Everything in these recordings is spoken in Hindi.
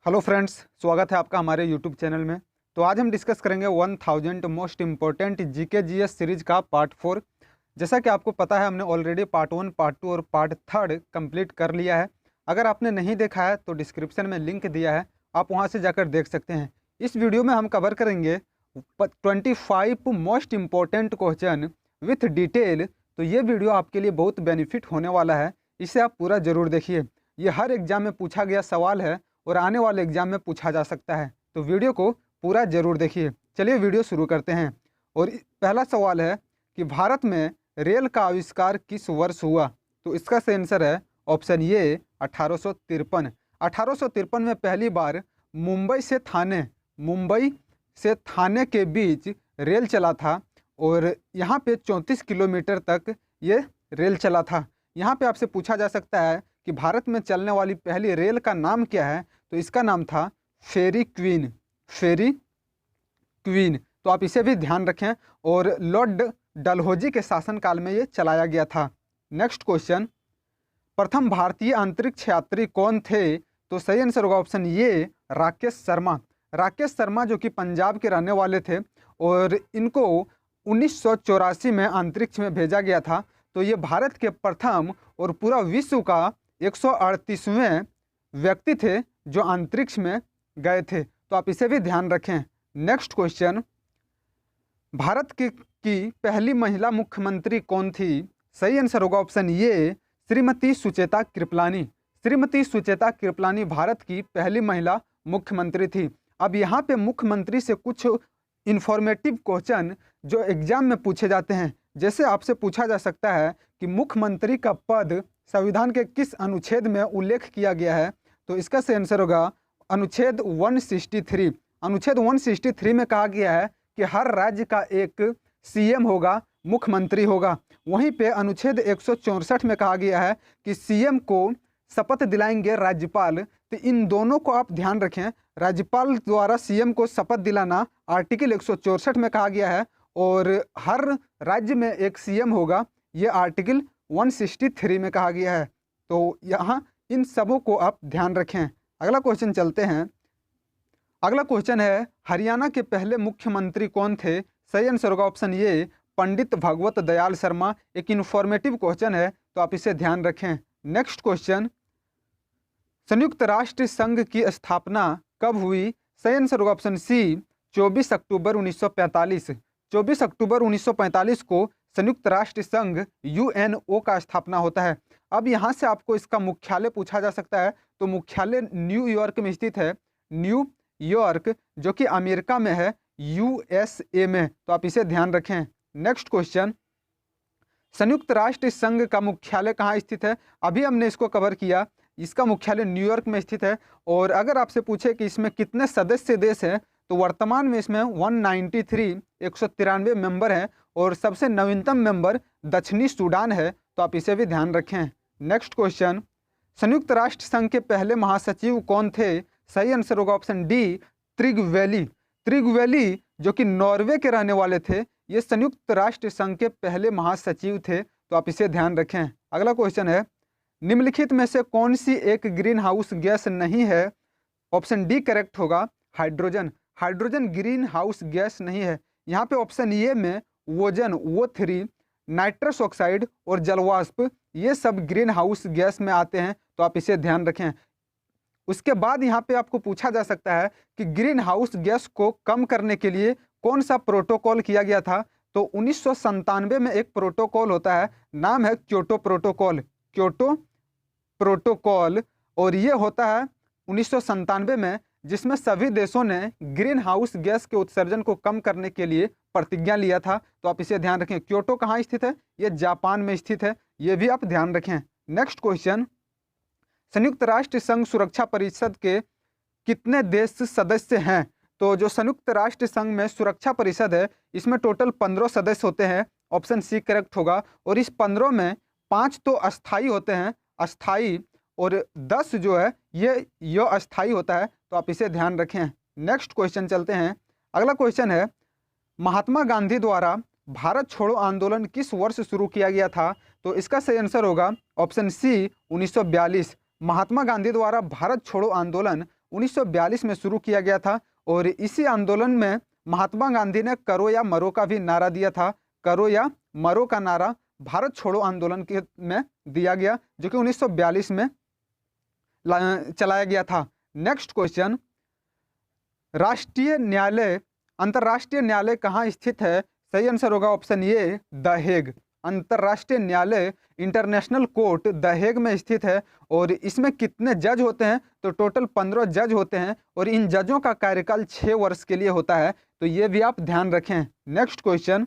हेलो फ्रेंड्स, स्वागत है आपका हमारे यूट्यूब चैनल में। तो आज हम डिस्कस करेंगे 1000 most important GK GS series का पार्ट 4। जैसा कि आपको पता है, हमने ऑलरेडी पार्ट 1, पार्ट 2 और पार्ट 3 कंप्लीट कर लिया है। अगर आपने नहीं देखा है तो डिस्क्रिप्शन में लिंक दिया है, आप वहां से जाकर देख सकते हैं। इस वीडियो में हम कवर करेंगे 25 most important question with detail. तो ये वीडियो आपके लिए बहुत बेनिफिट होने वाला है, इसे आप पूरा ज़रूर देखिए। ये हर एग्जाम में पूछा गया सवाल है और आने वाले एग्जाम में पूछा जा सकता है, तो वीडियो को पूरा जरूर देखिए। चलिए वीडियो शुरू करते हैं। और पहला सवाल है कि भारत में रेल का आविष्कार किस वर्ष हुआ? तो इसका सही आंसर है ऑप्शन ए 1853। 1853 में पहली बार मुंबई से थाने के बीच रेल चला था और यहाँ पे 34 किलोमीटर तक ये रेल चला था। यहाँ पे आपसे पूछा जा सकता है कि भारत में चलने वाली पहली रेल का नाम क्या है? तो इसका नाम था फेरी क्वीन। तो आप इसे भी ध्यान रखें। और लॉर्ड डलहौजी के शासनकाल में ये चलाया गया था। नेक्स्ट क्वेश्चन, प्रथम भारतीय अंतरिक्ष यात्री कौन थे? तो सही आंसर होगा ऑप्शन ए राकेश शर्मा। राकेश शर्मा जो कि पंजाब के रहने वाले थे और इनको 1984 में अंतरिक्ष में भेजा गया था। तो ये भारत के प्रथम और पूरा विश्व का 138वें व्यक्ति थे जो अंतरिक्ष में गए थे। तो आप इसे भी ध्यान रखें। नेक्स्ट क्वेश्चन, भारत की पहली महिला मुख्यमंत्री कौन थी? सही आंसर होगा ऑप्शन ए श्रीमती सुचेता कृपलानी। श्रीमती सुचेता कृपलानी भारत की पहली महिला मुख्यमंत्री थी। अब यहाँ पे मुख्यमंत्री से कुछ इंफॉर्मेटिव क्वेश्चन जो एग्जाम में पूछे जाते हैं, जैसे आपसे पूछा जा सकता है कि मुख्यमंत्री का पद संविधान के किस अनुच्छेद में उल्लेख किया गया है? तो इसका सही आंसर होगा अनुच्छेद 163। अनुच्छेद 163 में कहा गया है कि हर राज्य का एक सीएम होगा, मुख्यमंत्री होगा। वहीं पे अनुच्छेद 164 में कहा गया है कि सीएम को शपथ दिलाएंगे राज्यपाल। तो इन दोनों को आप ध्यान रखें। राज्यपाल द्वारा सीएम को शपथ दिलाना आर्टिकल 164 में कहा गया है और हर राज्य में एक सीएम होगा, ये आर्टिकल 163 में कहा गया है। तो यहाँ इन सबों को आप ध्यान रखें। अगला क्वेश्चन चलते हैं। अगला क्वेश्चन है हरियाणा के पहले मुख्यमंत्री कौन थे? सही आंसर होगा ऑप्शन ए पंडित भगवत दयाल शर्मा। एक इन्फॉर्मेटिव क्वेश्चन है, तो आप इसे ध्यान रखें। नेक्स्ट क्वेश्चन, संयुक्त राष्ट्र संघ की स्थापना कब हुई? सही आंसर होगा ऑप्शन सी 24 अक्टूबर 1945। 24 अक्टूबर 1945 को संयुक्त राष्ट्र संघ यूएनओ का स्थापना होता है। अब यहाँ से आपको इसका मुख्यालय पूछा जा सकता है। तो मुख्यालय न्यूयॉर्क में स्थित है, न्यूयॉर्क जो कि अमेरिका में है, यूएसए में। तो आप इसे ध्यान रखें। नेक्स्ट क्वेश्चन, संयुक्त राष्ट्र संघ का मुख्यालय कहाँ स्थित है? अभी हमने इसको कवर किया। इसका मुख्यालय न्यूयॉर्क में स्थित है। और अगर आपसे पूछे कि इसमें कितने सदस्य देश हैं, तो वर्तमान में इसमें 193 मेंबर हैं और सबसे नवीनतम मेंबर दक्षिणी सूडान है। तो आप इसे भी ध्यान रखें। नेक्स्ट क्वेश्चन, संयुक्त राष्ट्र संघ के पहले महासचिव कौन थे? सही आंसर होगा ऑप्शन डी त्रिगवेली जो कि नॉर्वे के रहने वाले थे। ये संयुक्त राष्ट्र संघ के पहले महासचिव थे। तो आप इसे ध्यान रखें। अगला क्वेश्चन है, निम्नलिखित में से कौन सी एक ग्रीन हाउस गैस नहीं है? ऑप्शन डी करेक्ट होगा hydrogen. Hydrogen green house gas नहीं है। यहाँ पे ऑप्शन ए में ओजोन O3, नाइट्रस ऑक्साइड और जलवाष्प, ये सब ग्रीन हाउस गैस में आते हैं। तो आप इसे ध्यान रखें। उसके बाद यहाँ पे आपको पूछा जा सकता है कि ग्रीन हाउस गैस को कम करने के लिए कौन सा प्रोटोकॉल किया गया था? तो 1997 में एक प्रोटोकॉल होता है, नाम है क्योटो प्रोटोकॉल। और ये होता है 1997 में, जिसमें सभी देशों ने ग्रीन हाउस गैस के उत्सर्जन को कम करने के लिए प्रतिज्ञा लिया था। तो आप इसे ध्यान रखें। क्योटो कहाँ स्थित है? ये जापान में स्थित है, ये भी आप ध्यान रखें। नेक्स्ट क्वेश्चन, संयुक्त राष्ट्र संघ सुरक्षा परिषद के कितने देश सदस्य हैं? तो जो संयुक्त राष्ट्र संघ में सुरक्षा परिषद है, इसमें टोटल 15 सदस्य होते हैं। ऑप्शन सी करेक्ट होगा। और इस 15 में 5 तो अस्थाई होते हैं, अस्थाई, और 10 जो है ये अस्थाई होता है। तो आप इसे ध्यान रखें। नेक्स्ट क्वेश्चन चलते हैं। अगला क्वेश्चन है, महात्मा गांधी द्वारा भारत छोड़ो आंदोलन किस वर्ष शुरू किया गया था? तो इसका सही आंसर होगा ऑप्शन सी 1942। महात्मा गांधी द्वारा भारत छोड़ो आंदोलन 1942 में शुरू किया गया था और इसी आंदोलन में महात्मा गांधी ने करो या मरो का भी नारा दिया था। करो या मरो का नारा भारत छोड़ो आंदोलन के में दिया गया, जो कि 1942 में चलाया गया था। नेक्स्ट क्वेश्चन, राष्ट्रीय न्यायालय अंतर्राष्ट्रीय न्यायालय कहाँ स्थित है? सही आंसर होगा ऑप्शन ए द हेग। अंतर्राष्ट्रीय न्यायालय इंटरनेशनल कोर्ट द हेग में स्थित है और इसमें कितने जज होते हैं? तो टोटल 15 जज होते हैं और इन जजों का कार्यकाल 6 वर्ष के लिए होता है, तो ये भी आप ध्यान रखें। नेक्स्ट क्वेश्चन,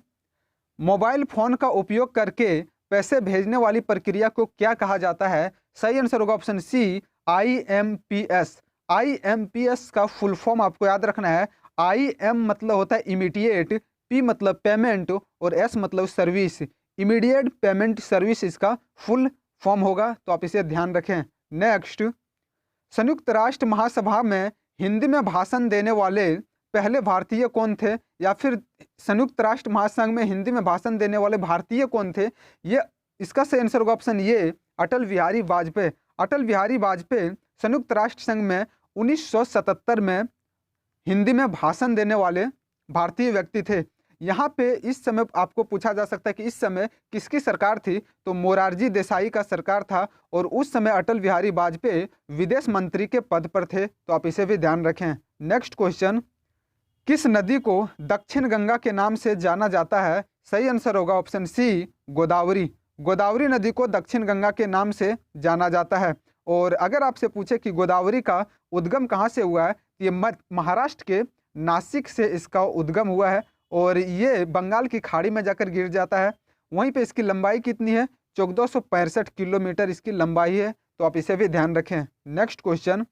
मोबाइल फोन का उपयोग करके पैसे भेजने वाली प्रक्रिया को क्या कहा जाता है? सही आंसर होगा ऑप्शन सी IMPS। IMPS का फुल फॉर्म आपको याद रखना है। IM मतलब होता है इमीडिएट, P मतलब पेमेंट और S मतलब सर्विस। इमीडिएट पेमेंट सर्विस इसका फुल फॉर्म होगा, तो आप इसे ध्यान रखें। नेक्स्ट, संयुक्त राष्ट्र महासभा में हिंदी में भाषण देने वाले पहले भारतीय कौन थे? या फिर संयुक्त राष्ट्र महासंघ में हिंदी में भाषण देने वाले भारतीय कौन थे? ये इसका सही आंसर होगा ऑप्शन ये अटल बिहारी वाजपेयी। अटल बिहारी वाजपेयी संयुक्त राष्ट्र संघ में 1977 में हिंदी में भाषण देने वाले भारतीय व्यक्ति थे। यहाँ पे इस समय आपको पूछा जा सकता है कि इस समय किसकी सरकार थी? तो मोरारजी देसाई का सरकार था और उस समय अटल बिहारी वाजपेयी विदेश मंत्री के पद पर थे, तो आप इसे भी ध्यान रखें। नेक्स्ट क्वेश्चन, किस नदी को दक्षिण गंगा के नाम से जाना जाता है? सही आंसर होगा ऑप्शन सी गोदावरी। गोदावरी नदी को दक्षिण गंगा के नाम से जाना जाता है। और अगर आपसे पूछे कि गोदावरी का उद्गम कहाँ से हुआ है, तो ये महाराष्ट्र के नासिक से इसका उद्गम हुआ है और ये बंगाल की खाड़ी में जाकर गिर जाता है। वहीं पे इसकी लंबाई कितनी है? 1465 किलोमीटर इसकी लंबाई है, तो आप इसे भी ध्यान रखें। नेक्स्ट क्वेश्चन,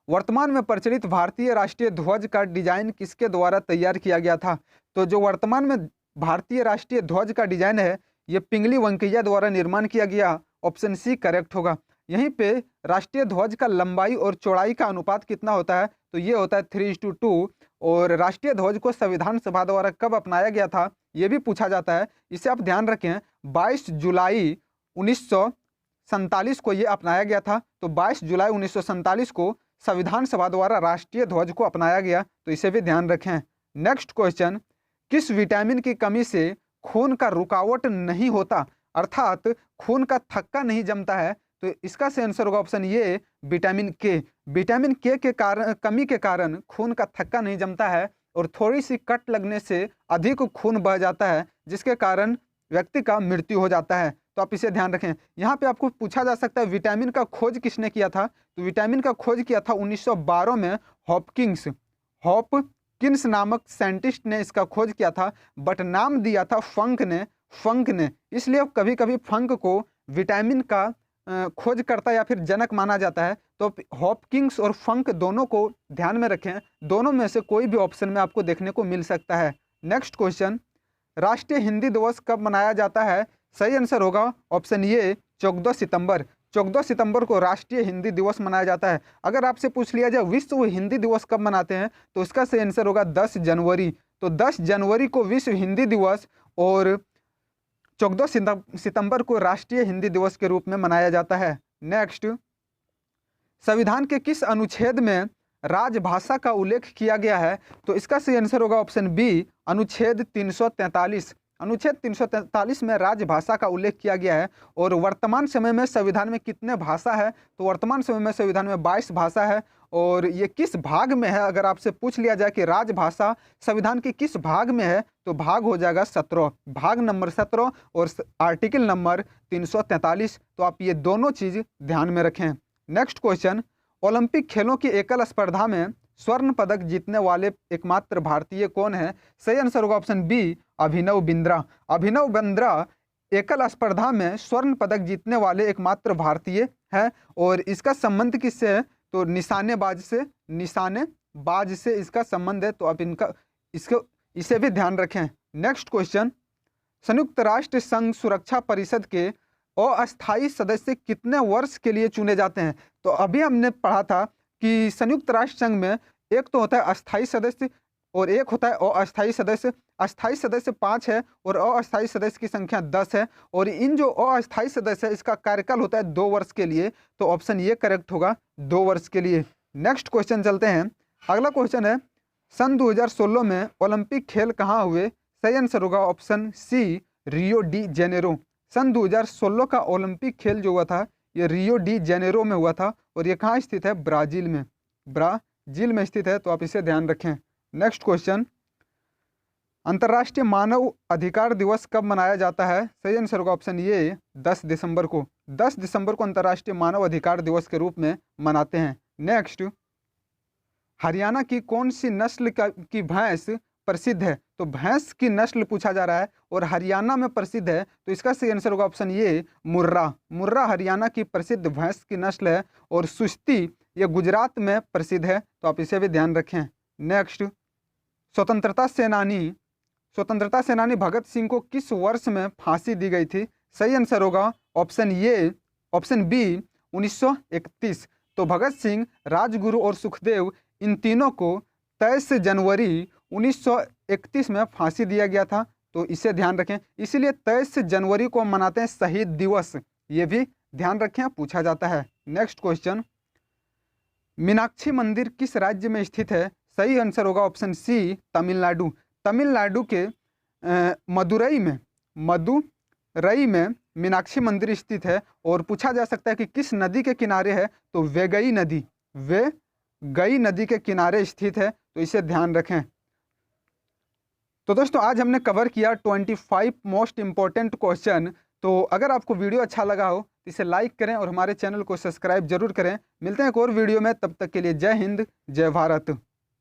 वर्तमान में प्रचलित भारतीय राष्ट्रीय ध्वज का डिजाइन किसके द्वारा तैयार किया गया था? तो जो वर्तमान में भारतीय राष्ट्रीय ध्वज का डिजाइन है, ये पिंगली वेंकैया द्वारा निर्माण किया गया। ऑप्शन सी करेक्ट होगा। यहीं पे राष्ट्रीय ध्वज का लंबाई और चौड़ाई का अनुपात कितना होता है? तो ये होता है 3:2। और राष्ट्रीय ध्वज को संविधान सभा द्वारा कब अपनाया गया था, ये भी पूछा जाता है। इसे आप ध्यान रखें, 22 जुलाई 1947 को ये अपनाया गया था। तो 22 जुलाई 1947 को संविधान सभा द्वारा राष्ट्रीय ध्वज को अपनाया गया, तो इसे भी ध्यान रखें। नेक्स्ट क्वेश्चन, किस विटामिन की कमी से खून का रुकावट नहीं होता, अर्थात खून का थक्का नहीं जमता है? तो इसका सही आंसर होगा ऑप्शन ये विटामिन के। विटामिन के कारण कमी के कारण खून का थक्का नहीं जमता है और थोड़ी सी कट लगने से अधिक खून बह जाता है, जिसके कारण व्यक्ति का मृत्यु हो जाता है। तो आप इसे ध्यान रखें। यहाँ पे आपको पूछा जा सकता है विटामिन का खोज किसने किया था? तो विटामिन का खोज किया था 1912 में हॉपकिंस नामक साइंटिस्ट ने इसका खोज किया था, बट नाम दिया था फंक ने। इसलिए कभी कभी फंक को विटामिन का खोजकर्ता या फिर जनक माना जाता है। तो हॉपकिंस और फंक दोनों को ध्यान में रखें, दोनों में से कोई भी ऑप्शन में आपको देखने को मिल सकता है। नेक्स्ट क्वेश्चन, राष्ट्रीय हिंदी दिवस कब मनाया जाता है? सही आंसर होगा ऑप्शन ये 14 सितंबर। 14 सितंबर को राष्ट्रीय हिंदी दिवस मनाया जाता है। अगर आपसे पूछ लिया जाए विश्व हिंदी दिवस कब मनाते हैं, तो इसका सही आंसर होगा 10 जनवरी। तो 10 जनवरी को विश्व हिंदी दिवस और 14 सितंबर को राष्ट्रीय हिंदी दिवस के रूप में मनाया जाता है। नेक्स्ट, संविधान के किस अनुच्छेद में राजभाषा का उल्लेख किया गया है? तो इसका सही आंसर होगा ऑप्शन बी अनुच्छेद 343। अनुच्छेद 343 में राजभाषा का उल्लेख किया गया है। और वर्तमान समय में संविधान में कितने भाषा है? तो वर्तमान समय में संविधान में 22 भाषा है। और ये किस भाग में है, अगर आपसे पूछ लिया जाए कि राजभाषा संविधान के किस भाग में है, तो भाग हो जाएगा 17, भाग नंबर 17 और आर्टिकल नंबर 343। तो आप ये दोनों चीज ध्यान में रखें। नेक्स्ट क्वेश्चन, ओलंपिक खेलों की एकल स्पर्धा में स्वर्ण पदक जीतने वाले एकमात्र भारतीय कौन है? सही आंसर होगा ऑप्शन बी अभिनव बिंद्रा। अभिनव बिंद्रा एकल स्पर्धा में स्वर्ण पदक जीतने वाले एकमात्र भारतीय है। और इसका संबंध किससे है? तो निशानेबाज से इसका संबंध है। तो आप इसे भी ध्यान रखें। नेक्स्ट क्वेश्चन, संयुक्त राष्ट्र संघ सुरक्षा परिषद के अस्थायी सदस्य कितने वर्ष के लिए चुने जाते हैं? तो अभी हमने पढ़ा था कि संयुक्त राष्ट्र संघ में एक तो होता है अस्थायी सदस्य और एक होता है अस्थायी सदस्य। अस्थायी सदस्य 5 है और अस्थायी सदस्य की संख्या 10 है। और इन जो अस्थायी सदस्य है इसका कार्यकाल होता है 2 वर्ष के लिए। तो ऑप्शन ये करेक्ट होगा 2 वर्ष के लिए। नेक्स्ट क्वेश्चन चलते हैं। अगला क्वेश्चन है, सन 2016 में ओलंपिक खेल कहाँ हुए? सही आंसर होगा option C, Rio de Janeiro. सन 2016 का ओलंपिक खेल जो हुआ था ये रियो डी जेनेरो में हुआ था और ये कहाँ स्थित है? ब्राज़ील में, ब्राज़ील में स्थित है, तो आप इसे ध्यान रखें। नेक्स्ट क्वेश्चन, अंतर्राष्ट्रीय मानव अधिकार दिवस कब मनाया जाता है? सही आंसर होगा ऑप्शन ये, 10 दिसंबर को। 10 दिसंबर को अंतर्राष्ट्रीय मानव अधिकार दिवस के रूप में मनाते हैं। नेक्स्ट, हरियाणा की कौन सी नस्ल की भैंस प्रसिद्ध है? तो भैंस की नस्ल पूछा जा रहा है और हरियाणा में प्रसिद्ध है, तो इसका सही आंसर होगा ऑप्शन ये, मुर्रा। मुर्रा हरियाणा की प्रसिद्ध भैंस की नस्ल है और सुस्ती ये गुजरात में प्रसिद्ध है, तो आप इसे भी ध्यान रखें। नेक्स्ट, स्वतंत्रता सेनानी भगत सिंह को किस वर्ष में फांसी दी गई थी? सही आंसर होगा ऑप्शन ये, ऑप्शन बी, 1931। तो भगत सिंह, राजगुरु और सुखदेव इन तीनों को 23 जनवरी 1931 में फांसी दिया गया था, तो इसे ध्यान रखें। इसीलिए 23 जनवरी को मनाते हैं शहीद दिवस, ये भी ध्यान रखें, पूछा जाता है। नेक्स्ट क्वेश्चन, मीनाक्षी मंदिर किस राज्य में स्थित है? सही आंसर होगा ऑप्शन सी, तमिलनाडु। तमिलनाडु के मदुरई में मीनाक्षी मंदिर स्थित है और पूछा जा सकता है कि किस नदी के किनारे है? तो वेगई नदी के किनारे स्थित है, तो इसे ध्यान रखें। तो दोस्तों आज हमने कवर किया 25 मोस्ट इंपॉर्टेंट क्वेश्चन। तो अगर आपको वीडियो अच्छा लगा हो तो इसे लाइक करें और हमारे चैनल को सब्सक्राइब जरूर करें। मिलते हैं एक और वीडियो में, तब तक के लिए जय हिंद, जय भारत।